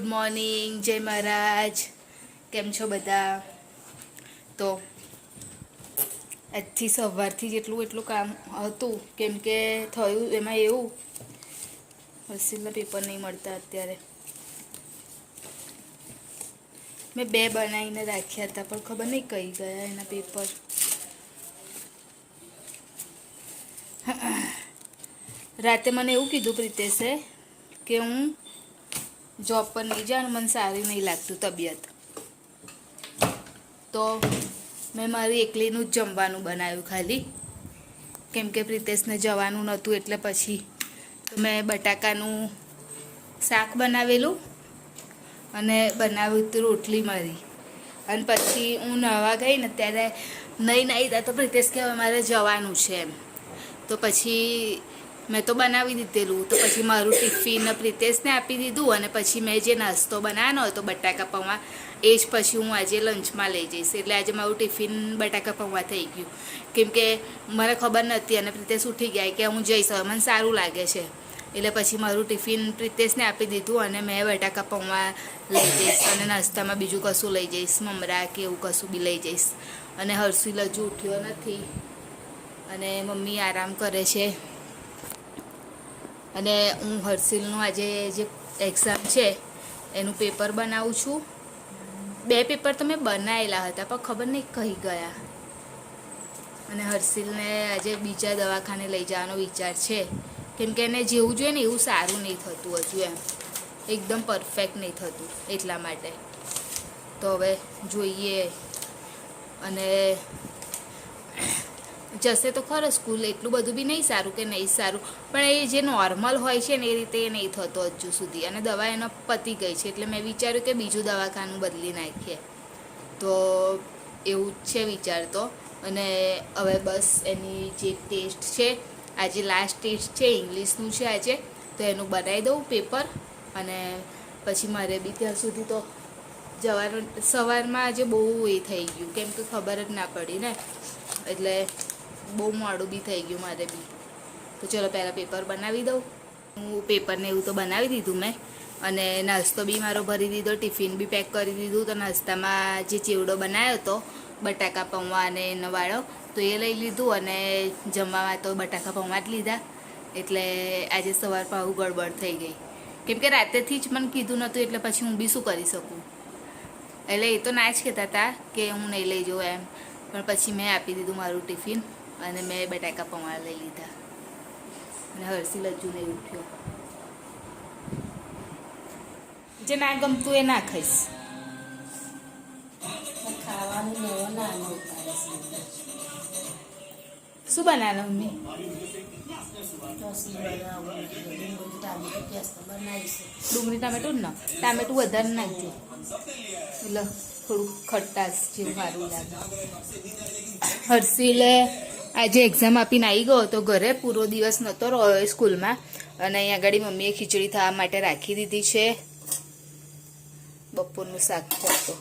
Good morning, જય મહારાજ. કેમ છો બધા? તો આજથી સવારથી એટલું કામ હતું, કેમ કે થયું એમાં એવું હર્ષિલના પેપર નહીં મળતા. અત્યારે મેં 2 બનાવીને રાખ્યા હતા, પણ ખબર નહીં કઈ ગયા એના પેપર. રાતે મને એવું કીધું પ્રિતેશે કે હું જોબ પર નહીં જાઉં, મને સારી નહીં લાગતું તબિયત. તો મેં મારી એકલીનું જ જમવાનું બનાવ્યું ખાલી, કેમ કે પ્રિતેશને જવાનું નહોતું. એટલે પછી મેં બટાકાનું શાક બનાવેલું અને બનાવ્યું હતું રોટલી મારી. અને પછી હું નહાવા ગઈ ને ત્યારે નહીં નાહી ત્યાં તો પ્રિતેશ કે મારે જવાનું છે એમ. તો પછી મેં તો બનાવી દીધેલું. તો પછી મારું ટિફિન પ્રિતેશને આપી દીધું, અને પછી મેં જે નાસ્તો બનાવવાનો હતો બટાકા પૌવા, એ જ પછી હું આજે લંચમાં લઈ જઈશ. એટલે આજે મારું ટિફિન બટાકા પૌવા થઈ ગયું, કેમ કે મને ખબર નથી. અને પ્રિતેશ ઉઠી ગયા કે હું જઈશ, હવે મને સારું લાગે છે. એટલે પછી મારું ટિફિન પ્રિતેશને આપી દીધું, અને મેં બટાકા પૌવા લઈ જઈશ. અને નાસ્તામાં બીજું કશું લઈ જઈશ, મમરા કે એવું કશું બી લઈ જઈશ. અને હર્ષિલ હજુ ઉઠ્યો નથી, અને મમ્મી આરામ કરે છે. અને હું હર્ષિલનું આજે જે એક્ઝામ છે એનું પેપર બનાવું છું. 2 પેપર તો મેં બનાવેલા હતા, પણ ખબર નહીં કહી ગયા. અને હર્ષિલને આજે બીજા દવાખાને લઈ જવાનો વિચાર છે, કેમ કે એને જેવું જોઈએ ને એવું સારું નહીં થતું હજુ, એમ એકદમ પરફેક્ટ નહીં થતું. એટલા માટે તો હવે જોઈએ. અને જશે તો ખરો સ્કૂલ. એટલું બધું બી નહીં સારું કે નહીં સારું, પણ એ જે નોર્મલ હોય છે ને એ રીતે એ નહીં થતો હજુ સુધી. અને દવા એનો પતી ગઈ છે, એટલે મેં વિચાર્યું કે બીજું દવાખાનું બદલી નાખીએ. તો એવું જ છે વિચાર તો. અને હવે બસ એની જે ટેસ્ટ છે, આજે લાસ્ટ ટેસ્ટ છે, ઇંગ્લિશનું છે આજે, તો એનું બનાવી દઉં પેપર. અને પછી મારે બી ત્યાં સુધી તો જવાનું. સવારમાં આજે બહુ એ થઈ ગયું, કેમ કે ખબર જ ના પડી ને, એટલે બહુ મોડું બી થઈ ગયું મારે બી. તો ચલો પહેલાં પેપર બનાવી દઉં. હું પેપરને એવું તો બનાવી દીધું મેં, અને નાસ્તો બી મારો ભરી દીધો, ટિફિન બી પેક કરી દીધું. તો નાસ્તામાં જે ચેવડો બનાવ્યો હતો બટાકા પૌવા અને એનો વાળો, તો એ લઈ લીધું. અને જમવામાં તો બટાકા પૌવા જ લીધા. એટલે આજે સવાર પાછું ગડબડ થઈ ગઈ, કેમ કે રાતેથી જ મને કીધું નહોતું, એટલે પછી હું બી શું કરી શકું. એટલે એ તો ના જ કહેતા હતા કે હું નહીં લઈ જાઉં એમ, પણ પછી મેં આપી દીધું મારું ટિફિન, અને મેં બટાકા પૌવા લઈ લીધા. અને હર્ષિલ હજુ નહીં ઉઠ્યો. જે ના ગમતું એ ના ખાઈશ. શું બનાવે મમ્મી? ડુંગળી ટામેટું ને ટામેટું વધારે નાખજો, એટલે થોડુંક ખટાશ જેવું સારું લાગે. હર્ષિલે આજે એક્ઝામ આપીને આવી ગયો તો ઘરે. પૂરો દિવસ નહોતો રહ્યો સ્કૂલમાં, અને અહીં આગળ મમ્મીએ ખીચડી થવા માટે રાખી દીધી છે. બપોરનું શાક કરતો.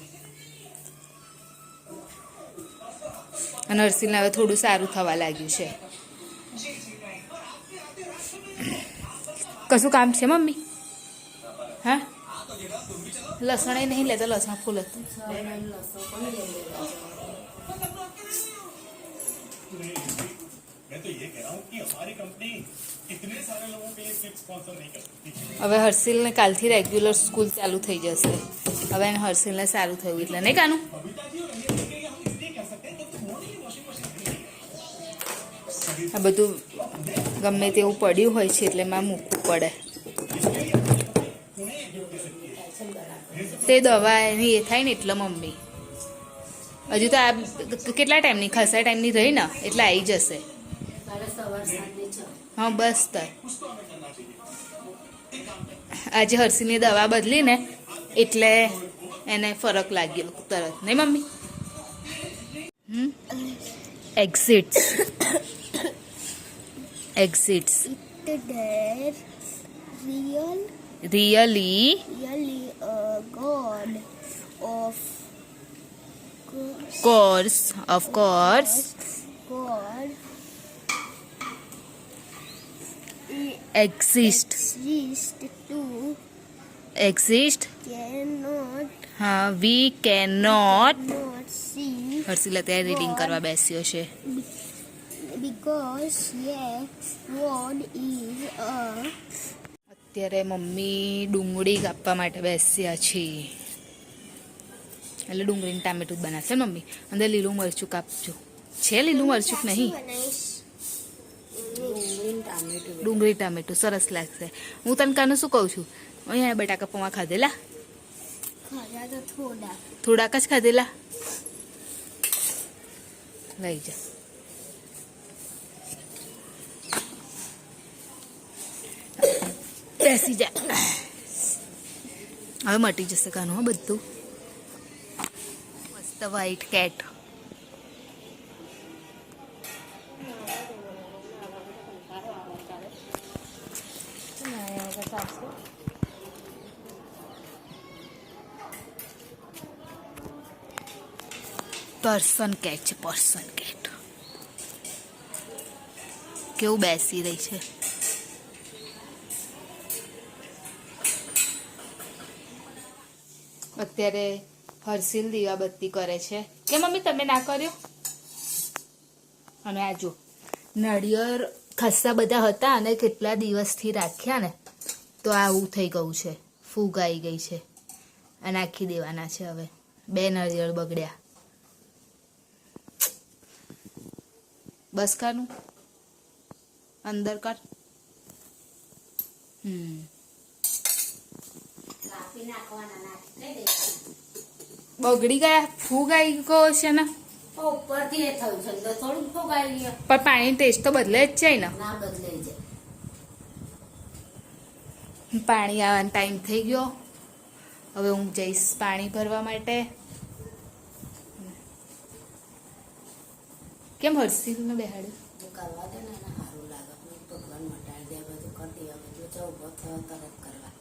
અને હર્ષિલને હવે થોડું સારું થવા લાગ્યું છે. કશું કામ છે મમ્મી? હા, લસણ એ નહીં લેતો, લસણ ફૂલ હતું. હવે હર્ષિલને કાલથી રેગ્યુલર સ્કૂલ ચાલુ થઈ જશે. હવે એને હર્ષિલને સારું થયું એટલે, નહીં કાનું? આ બધું ગમે તેવું પડ્યું હોય છે, એટલે એમાં મૂકવું પડે. તે દવા એની એ થાય ને એટલે મમ્મી. હજુ તો આ કેટલા ટાઈમની, ખાસા ટાઈમની રહી ને, એટલે આવી જશે. હા બસ. તો આજે હર્ષિલની દવા બદલી ને એટલે એને ફરક લાગ્યો તરત, નહીં mummy? એક્ઝિટ્સ really of course God exist to exist cannot હા we cannot not see Harshil અત્યારે રીડિંગ કરવા બેસ્યો છે because yes word is a અત્યારે મમ્મી ડુંગળી કાપવા માટે બેસ્યા છે એટલે ડુંગળીને ટામેટું જ બનાવશે ને મમ્મી અંદર લીલું મરચું કાપજો છે લીલું મરચું કે નહીં ડુંગળી ટામેટું સરસ લાગશે હું તને કાનું શું કહું છું અહીંયા બટાકા પૌવા ખાધેલા ખાધા તો થોડાક જ ખાધેલા લઈ જા બેસી જા હવે મટી જશે કાનું હા બધું મસ્ત વ્હાઈટ કેટ પર્સન કેટ છે પર્સન કેટ કેવું બેસી રહી છે અત્યારે હર્ષિલ દીવાબત્તી કરે છે કે મમ્મી તમે ના કર્યો અને આ જો નાળિયેર ખાસ્સા બધા હતા અને કેટલા દિવસથી રાખ્યા ને તો આવું થઈ ગયું છે ફૂગ આવી ગઈ છે આ નાખી દેવાના છે હવે 2 નાળિયેર બગડ્યા બસ કાનું અંદર કર બગડી ગયા ફૂગ આવી ગયો છે ને ઉપરથી થયું છે તો થોડું ફોગાઈ ગયું પણ પાણીનો ટેસ્ટ તો બદલે જ છે ને ના બદલાઈ જાય પાણી આવવાનો ટાઈમ થઈ ગયો હવે હું જઈશ પાણી ભરવા માટે કેમ હર્ષિલને બેહાડ્યું જો કરવા દે ને એને સારું લાગે ભગવાન મટાડી દે બધું કરી દે બધું જો ઉભો થયો તરત કરવા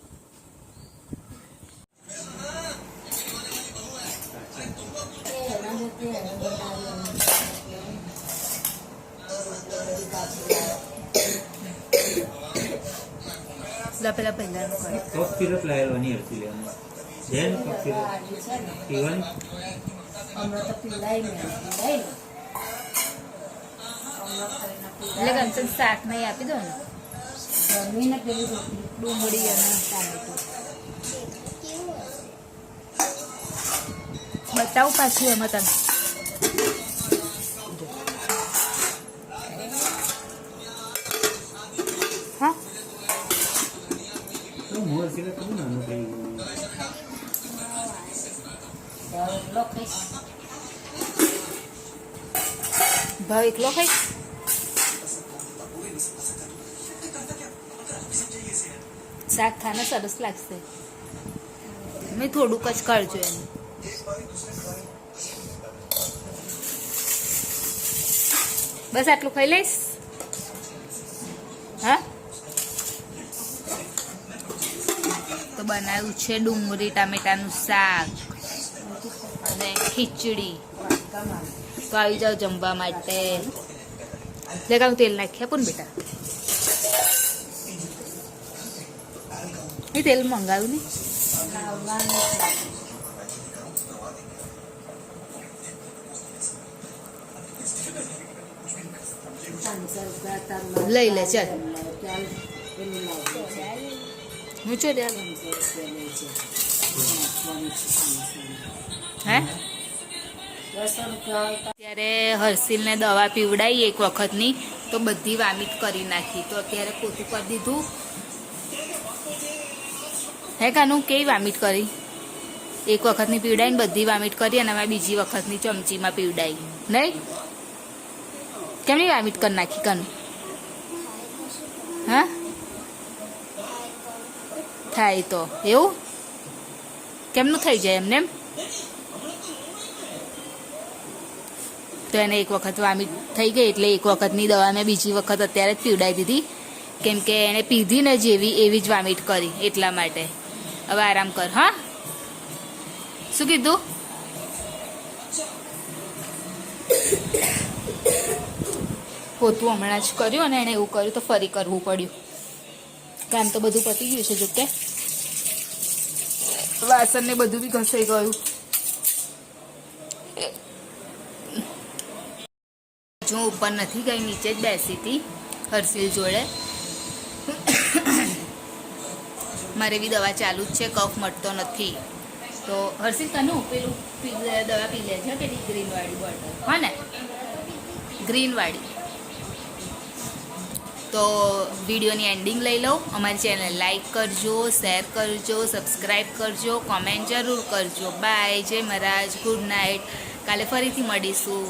પેલા પહેલાનું કરે કફ સિરપ લાવવાની હતી લેવાની જેન કફ સિરપ પીવાની હમણાં તો પીવડાય ને પીવડાય ને એટલે કંચન શાક નહીં આપી દો ને ગરમીને પેલી રોટલી ડુંગળી અને ટામેટું બતાવું પાછું એમાં તને હા તો મોર સિરપ તો નાનું થઈ ગયું એટલો ખાઈશ ભાવ એકલો ખાઈશ શાક ખાને સરસ લાગશે મેં થોડુંક જ કરજો એનું બસ આટલું ખાઈ લઈશ હા તો બનાવ્યું છે ડુંગળી ટામેટાનું શાક અને ખીચડી તો આવી જાઓ જમવા માટે લેવાનું તેલ નાખી આપો ને બેટા એ તેલ મંગાવ્યું નહીં લઈ લે ચાલ હું ચો દે હે ત્યારે હર્ષિલને દવા પીવડાવી એક વખતની તો બધી વામિટ કરી નાખી તો અત્યારે પોતું કરી દીધું હે કાનું કેવી વામિટ કરી એક વખતની પીવડાવીને બધી વામિટ કરી અને અમે બીજી વખતની ચમચીમાં પીવડાવી નહીં કેમની વામિટ કરી નાખી કાનું હા થાય તો એવું કેમનું થઈ જાય એમને એમ તો એને એક વખત વામિટ થઈ ગઈ એટલે એક વખતની દવા મેં બીજી વખત અત્યારે જ પીવડાવી દીધી કેમ કે એને પીધી ને જેવી એવી જ વામિટ કરી એટલા માટે હવે આરામ કર હા શું કીધું પોતું હમણાં જ કર્યું અને એણે એવું કર્યું તો ફરી કરવું પડ્યું કામ તો બધું પતી ગયું છે જોકે વાસણ ને બધું બી ઘસાઈ ગયું. જો ઉપર નથી ગઈ, નીચે જ બેસી હતી હર્ષિલ જોડે. મારે બી દવા ચાલુ જ છે, કફ મટતો નથી. તો હર્ષિલ તને પેલું દવા પી લે છે પેલી ગ્રીનવાળી બોટલ, હા ને, ગ્રીનવાળી. તો વિડીયોની એન્ડિંગ લઈ લો. અમારી ચેનલ લાઈક કરજો, શેર કરજો, સબસ્ક્રાઈબ કરજો, કોમેન્ટ જરૂર કરજો. બાય, જય મહારાજ, ગુડ નાઇટ. કાલે ફરીથી મળીશું.